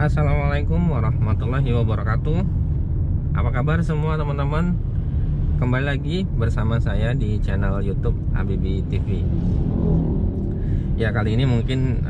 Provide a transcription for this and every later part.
Assalamualaikum warahmatullahi wabarakatuh. Apa kabar semua teman-teman? Kembali lagi bersama saya di channel YouTube Habibi TV. Ya, kali ini mungkin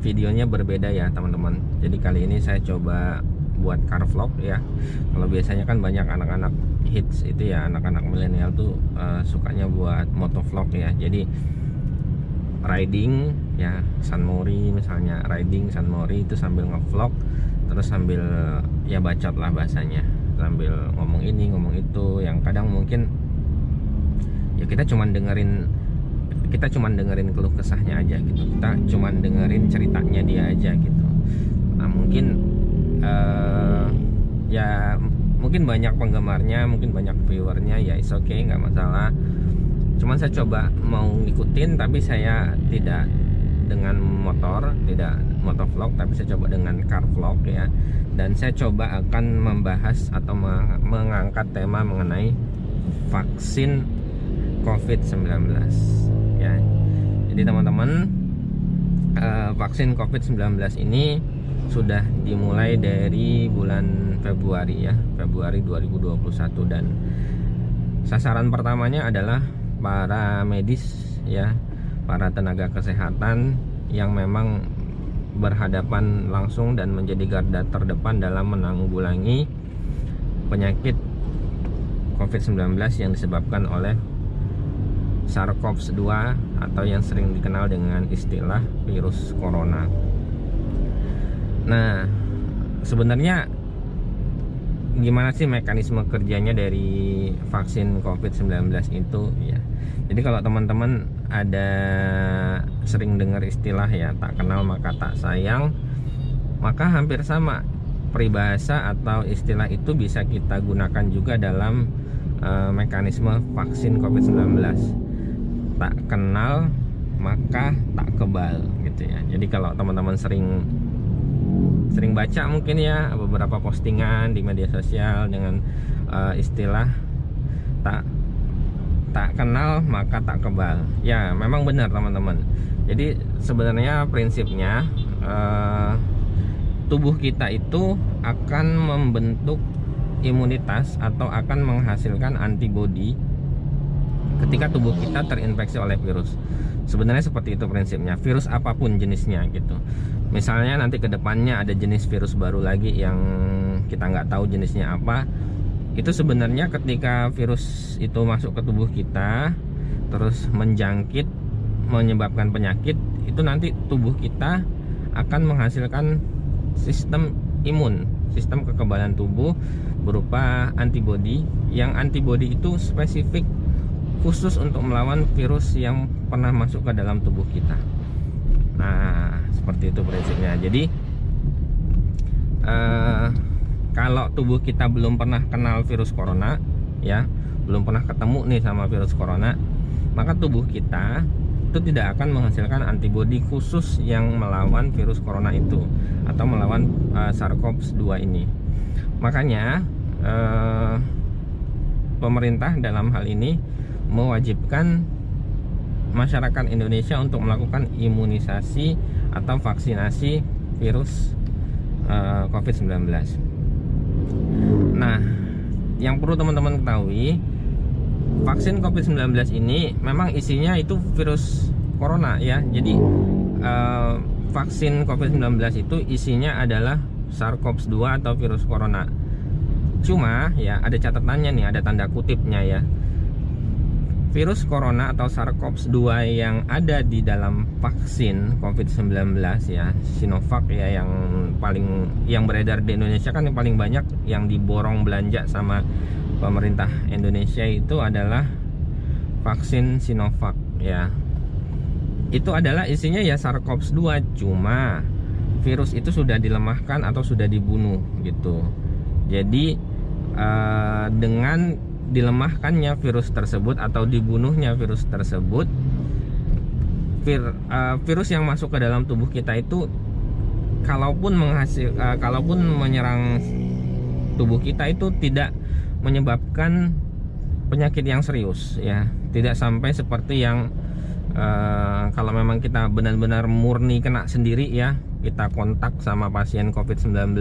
videonya berbeda ya teman-teman. Jadi kali ini saya coba buat car vlog ya. Kalau biasanya kan banyak anak-anak hits itu ya, anak-anak milenial tuh sukanya buat motovlog ya. Jadi riding ya, Sunmori misalnya, riding Sunmori itu sambil ngevlog, terus sambil ya bacot lah bahasanya, sambil ngomong ini ngomong itu, yang kadang mungkin ya kita cuman dengerin keluh kesahnya aja gitu, kita cuman dengerin ceritanya dia aja gitu. Nah mungkin ya mungkin banyak penggemarnya, mungkin banyak viewernya, ya is okay, nggak masalah. Cuman saya coba mau ngikutin, tapi saya tidak dengan motor, tidak motovlog, tapi saya coba dengan car vlog ya. Dan saya coba akan membahas atau mengangkat tema mengenai vaksin COVID-19 ya. Jadi teman-teman, vaksin COVID-19 ini sudah dimulai dari bulan Februari ya, Februari 2021, dan sasaran pertamanya adalah para medis ya, para tenaga kesehatan yang memang berhadapan langsung dan menjadi garda terdepan dalam menanggulangi penyakit COVID-19 yang disebabkan oleh SARS-CoV-2 atau yang sering dikenal dengan istilah virus corona. Nah, sebenarnya gimana sih mekanisme kerjanya dari vaksin COVID-19 itu ya. Jadi kalau teman-teman ada sering dengar istilah ya, tak kenal maka tak sayang, maka hampir sama peribahasa atau istilah itu bisa kita gunakan juga dalam mekanisme vaksin COVID-19. Tak kenal maka tak kebal gitu ya. Jadi kalau teman-teman sering baca mungkin ya beberapa postingan di media sosial dengan istilah tak kenal maka tak kebal. Ya, memang benar teman-teman. Jadi sebenarnya prinsipnya tubuh kita itu akan membentuk imunitas atau akan menghasilkan antibodi ketika tubuh kita terinfeksi oleh virus. Sebenarnya seperti itu prinsipnya, virus apapun jenisnya gitu. Misalnya nanti ke depannya ada jenis virus baru lagi yang kita nggak tahu jenisnya apa, itu sebenarnya ketika virus itu masuk ke tubuh kita terus menjangkit, menyebabkan penyakit, itu nanti tubuh kita akan menghasilkan sistem imun, sistem kekebalan tubuh berupa antibodi, yang antibodi itu spesifik khusus untuk melawan virus yang pernah masuk ke dalam tubuh kita. Nah, seperti itu prinsipnya. Jadi kalau tubuh kita belum pernah kenal virus corona ya, belum pernah ketemu nih sama virus corona, maka tubuh kita itu tidak akan menghasilkan antibodi khusus yang melawan virus corona itu atau melawan SARS-CoV-2 ini. Makanya pemerintah dalam hal ini mewajibkan masyarakat Indonesia untuk melakukan imunisasi atau vaksinasi virus COVID-19. Nah, yang perlu teman-teman ketahui, vaksin COVID-19 ini memang isinya itu virus corona ya. Jadi vaksin COVID-19 itu isinya adalah SARS-CoV-2 atau virus corona. Cuma ya ada catatannya nih, ada tanda kutipnya ya. Virus corona atau SARS-CoV-2 yang ada di dalam vaksin COVID-19 ya, Sinovac ya, yang beredar di Indonesia kan yang paling banyak, yang diborong belanja sama pemerintah Indonesia itu adalah vaksin Sinovac ya. Itu adalah isinya ya SARS-CoV-2, cuma virus itu sudah dilemahkan atau sudah dibunuh gitu. Jadi dengan dilemahkannya virus tersebut atau dibunuhnya virus tersebut, virus yang masuk ke dalam tubuh kita itu kalaupun menyerang tubuh kita itu tidak menyebabkan penyakit yang serius ya, tidak sampai seperti yang kalau memang kita benar-benar murni kena sendiri ya, kita kontak sama pasien COVID-19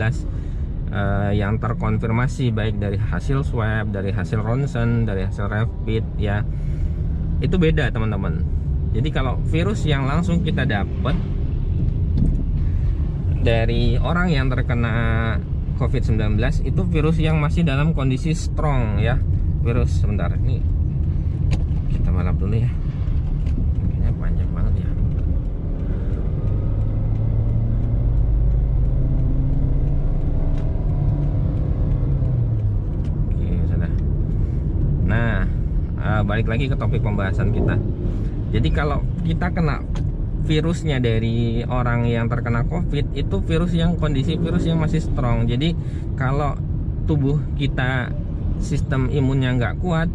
yang terkonfirmasi baik dari hasil swab, dari hasil ronsen, dari hasil rapid ya, itu beda teman-teman. Jadi kalau virus yang langsung kita dapat dari orang yang terkena COVID-19 itu virus yang masih dalam kondisi strong ya. Virus, sebentar, ini kita balap dulu ya, kayaknya panjang banget ya. Oke, sudah. Nah, balik lagi ke topik pembahasan kita. Jadi kalau kita kena virusnya dari orang yang terkena COVID, itu virus yang kondisi virus yang masih strong. Jadi kalau tubuh kita sistem imunnya nggak kuat,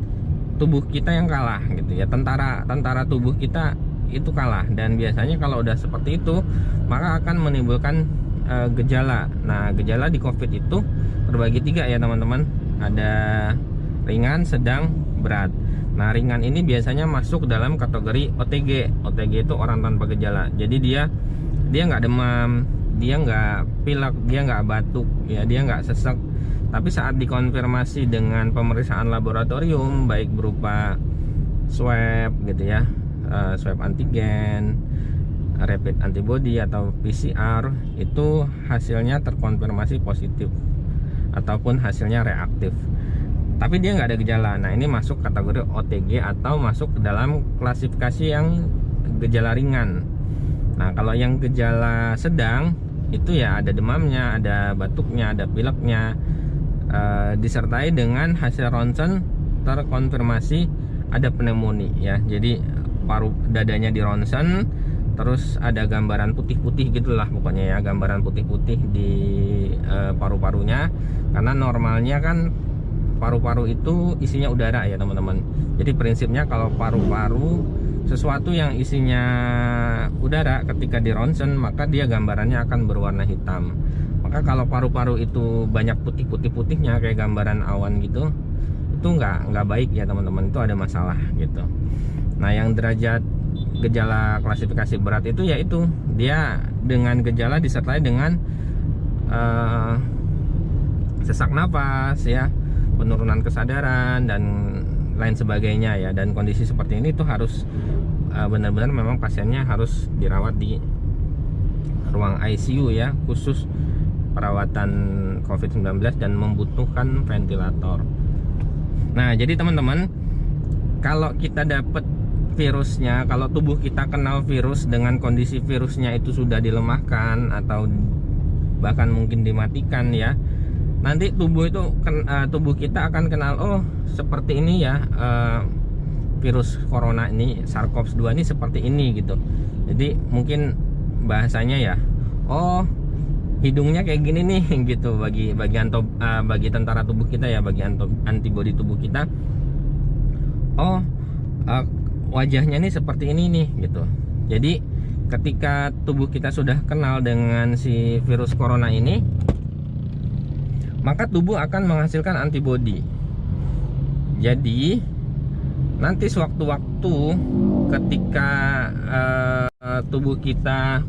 tubuh kita yang kalah gitu ya. Tentara tubuh kita itu kalah, dan biasanya kalau udah seperti itu maka akan menimbulkan gejala. Nah, gejala di COVID itu terbagi 3 ya teman-teman. Ada ringan, sedang, berat. Nah, ringan ini biasanya masuk dalam kategori OTG. OTG itu orang tanpa gejala. Jadi dia nggak demam, dia nggak pilek, dia nggak batuk, ya dia nggak sesek. Tapi saat dikonfirmasi dengan pemeriksaan laboratorium, baik berupa swab gitu ya, swab antigen, rapid antibody atau PCR, itu hasilnya terkonfirmasi positif ataupun hasilnya reaktif. Tapi dia nggak ada gejala. Nah, ini masuk kategori OTG atau masuk ke dalam klasifikasi yang gejala ringan. Nah, kalau yang gejala sedang itu ya ada demamnya, ada batuknya, ada pileknya, disertai dengan hasil ronsen terkonfirmasi ada pneumonia ya. Jadi paru dadanya di ronsen, terus ada gambaran putih-putih gitulah pokoknya ya, gambaran putih-putih di paru-parunya. Karena normalnya kan paru-paru itu isinya udara ya teman-teman. Jadi prinsipnya kalau paru-paru sesuatu yang isinya udara ketika di ronsen, maka dia gambarannya akan berwarna hitam. Maka kalau paru-paru itu banyak putih-putih-putihnya kayak gambaran awan gitu, itu nggak baik ya teman-teman, itu ada masalah gitu. Nah, yang derajat gejala klasifikasi berat itu yaitu dia dengan gejala disertai dengan sesak napas ya, penurunan kesadaran dan lain sebagainya ya. Dan kondisi seperti ini tuh harus benar-benar memang pasiennya harus dirawat di ruang ICU ya, khusus perawatan COVID-19 dan membutuhkan ventilator. Nah, jadi teman-teman, kalau kita dapat virusnya, kalau tubuh kita kenal virus dengan kondisi virusnya itu sudah dilemahkan atau bahkan mungkin dimatikan ya, nanti tubuh kita akan kenal, oh seperti ini ya, virus corona ini, SARS-CoV-2 ini seperti ini gitu. Jadi mungkin bahasanya ya, oh hidungnya kayak gini nih gitu, bagi tentara tubuh kita ya, bagi antibodi tubuh kita, oh wajahnya nih seperti ini nih gitu. Jadi ketika tubuh kita sudah kenal dengan si virus corona ini, maka tubuh akan menghasilkan antibodi. Jadi nanti sewaktu-waktu ketika tubuh kita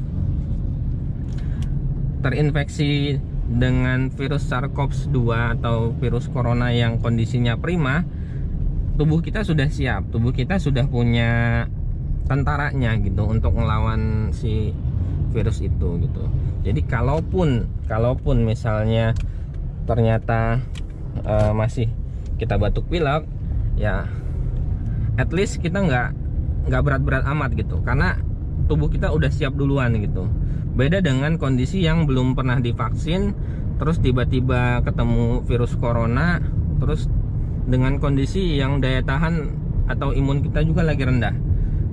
terinfeksi dengan virus SARS-CoV-2 atau virus corona yang kondisinya prima, tubuh kita sudah siap, tubuh kita sudah punya tentaranya gitu untuk melawan si virus itu gitu. Jadi kalaupun misalnya ternyata masih kita batuk pilek ya, at least kita nggak berat-berat amat gitu, karena tubuh kita udah siap duluan gitu. Beda dengan kondisi yang belum pernah divaksin, terus tiba-tiba ketemu virus corona, terus dengan kondisi yang daya tahan atau imun kita juga lagi rendah,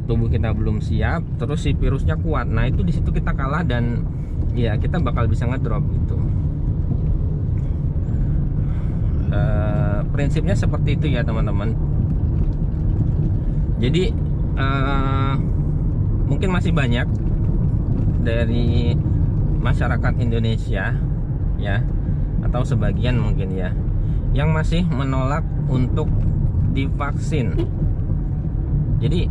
tubuh kita belum siap, terus si virusnya kuat. Nah, itu di situ kita kalah dan ya kita bakal bisa ngedrop gitu. Prinsipnya seperti itu ya teman-teman. Jadi mungkin masih banyak dari masyarakat Indonesia ya, atau sebagian mungkin ya, yang masih menolak untuk divaksin. Jadi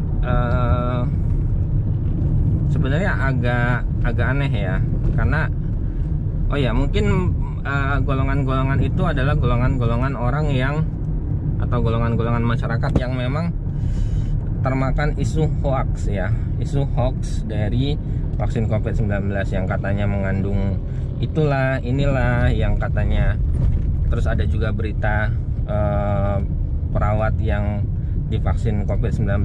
sebenarnya agak aneh ya, Karena oh ya, mungkin golongan-golongan itu adalah golongan-golongan orang yang atau golongan-golongan masyarakat yang memang termakan isu hoax ya, isu hoax dari vaksin COVID-19 yang katanya mengandung itulah inilah yang katanya. Terus ada juga berita perawat yang divaksin COVID-19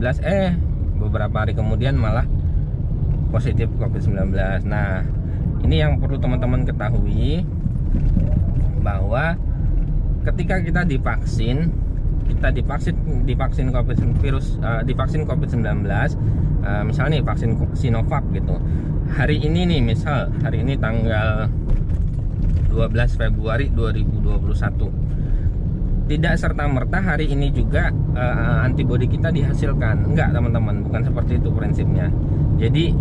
beberapa hari kemudian malah positif COVID-19. Nah, ini yang perlu teman-teman ketahui, bahwa ketika kita divaksin divaksin COVID-19, misalnya nih vaksin Sinovac gitu. Hari ini tanggal 12 Februari 2021. Tidak serta-merta hari ini juga antibodi kita dihasilkan. Enggak, teman-teman, bukan seperti itu prinsipnya. Jadi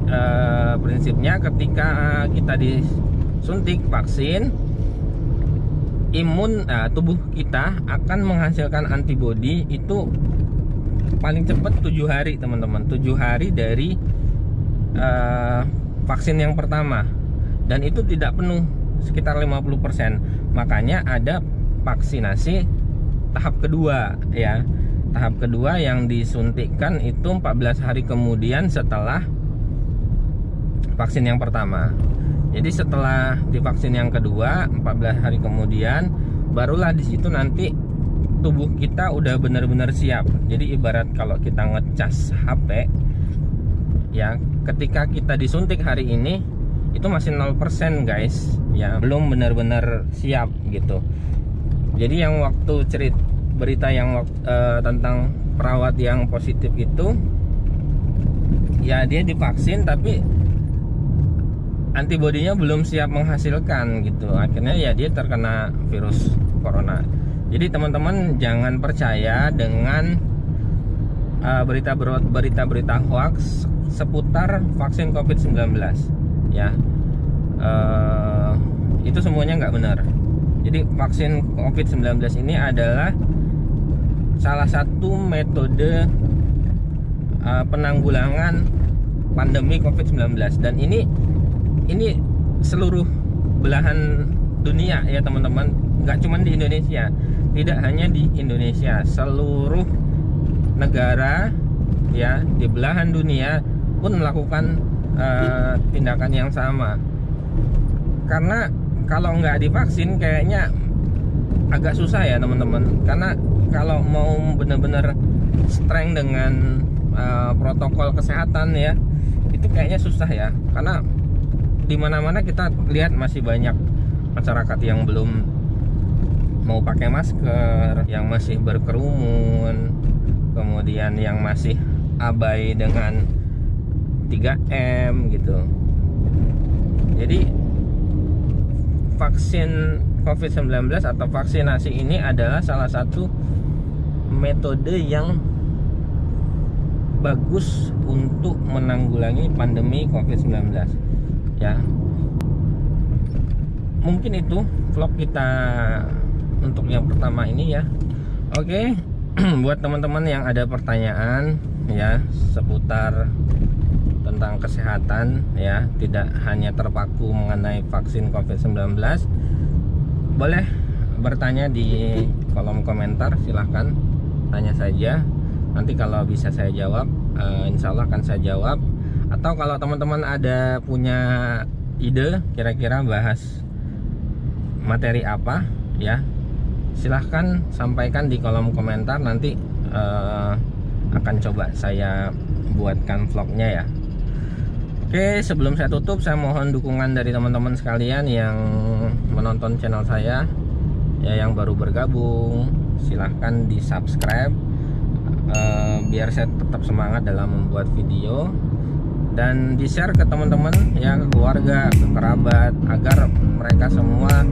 prinsipnya ketika kita disuntik vaksin, tubuh kita akan menghasilkan antibodi itu paling cepat 7 hari, teman-teman. 7 hari dari vaksin yang pertama, dan itu tidak penuh, sekitar 50%. Makanya ada vaksinasi tahap kedua ya. Tahap kedua yang disuntikkan itu 14 hari kemudian setelah vaksin yang pertama. Jadi setelah divaksin yang kedua 14 hari kemudian, barulah di situ nanti tubuh kita udah benar-benar siap. Jadi ibarat kalau kita ngecas HP ya, ketika kita disuntik hari ini itu masih 0% guys ya, belum benar-benar siap gitu. Jadi yang waktu berita yang tentang perawat yang positif itu ya, dia divaksin tapi antibodinya belum siap menghasilkan gitu. Akhirnya ya dia terkena virus corona. Jadi teman-teman jangan percaya dengan berita-berita hoax seputar vaksin COVID-19 ya. Itu semuanya nggak benar. Jadi vaksin COVID-19 ini adalah salah satu metode penanggulangan pandemi COVID-19, dan ini seluruh belahan dunia ya teman-teman, nggak cuma di Indonesia, tidak hanya di Indonesia, seluruh negara ya di belahan dunia pun melakukan tindakan yang sama. Karena kalau nggak divaksin kayaknya agak susah ya teman-teman, karena kalau mau benar-benar strength dengan protokol kesehatan ya, itu kayaknya susah ya, karena di mana-mana kita lihat masih banyak masyarakat yang belum mau pakai masker, yang masih berkerumun, kemudian yang masih abai dengan 3M gitu. Jadi vaksin COVID-19 atau vaksinasi ini adalah salah satu metode yang bagus untuk menanggulangi pandemi COVID-19 ya. Mungkin itu vlog kita untuk yang pertama ini ya. Oke, buat teman-teman yang ada pertanyaan ya seputar tentang kesehatan ya, tidak hanya terpaku mengenai vaksin COVID-19, boleh bertanya di kolom komentar, silahkan tanya saja. Nanti kalau bisa saya jawab, insya Allah akan saya jawab. Atau kalau teman-teman ada punya ide kira-kira bahas materi apa ya, silahkan sampaikan di kolom komentar. Nanti akan coba saya buatkan vlognya ya. Oke, sebelum saya tutup, saya mohon dukungan dari teman-teman sekalian yang menonton channel saya ya, yang baru bergabung, silahkan di subscribe biar saya tetap semangat dalam membuat video, dan di share ke teman-teman ya, ke keluarga, ke kerabat, agar mereka semua